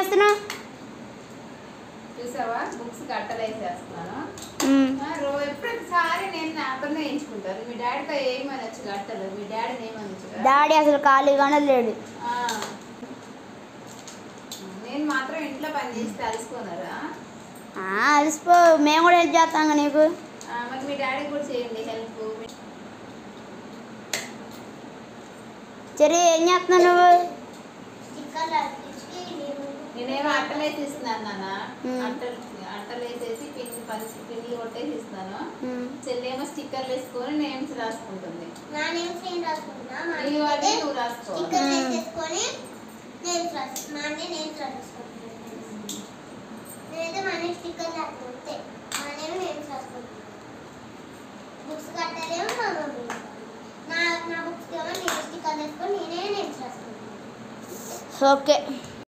చేస్తున్నావు? చూసావా బుక్స్ కట్టలేసేస్తున్నాను. ప్రతిసారి నేను నాతోనే వేయించుకుంటారు. మీ డాడీతో ఏమనొచ్చు కట్టలు, మీ డాడీని ఏమనొచ్చు. డాడీ అసలు ఖాళీగానే లేడు. నేను మాత్రం ఇంట్లో పని చేసి తెలుసుకున్నారా? అలసిపో, మేము కూడా హెల్ప్ చేస్తాం నీకు. మరి మీ డాడీ కూడా చేయండి హెల్ప్. సరే ఏం చేస్తున్నావు నువ్వు? నేనేమో అట్టలు వేసి ఇస్తున్నాను నాన్న. అట్టలు వేసేసి పిన్ని కొట్టేసి ఇస్తాను. చెల్లేమో స్టిక్కర్లు వేసుకొని నేమ్స్ రాసుకుంటుంది. నువ్వు రాసుకో. బుక్స్ కట్టాలేమో మా మమ్మీ, నా బుక్స్ ఏమో నేను స్టిక్కర్ వేసుకొని నేనే నేమ్స్ రాసుకుంటాను. ఓకే.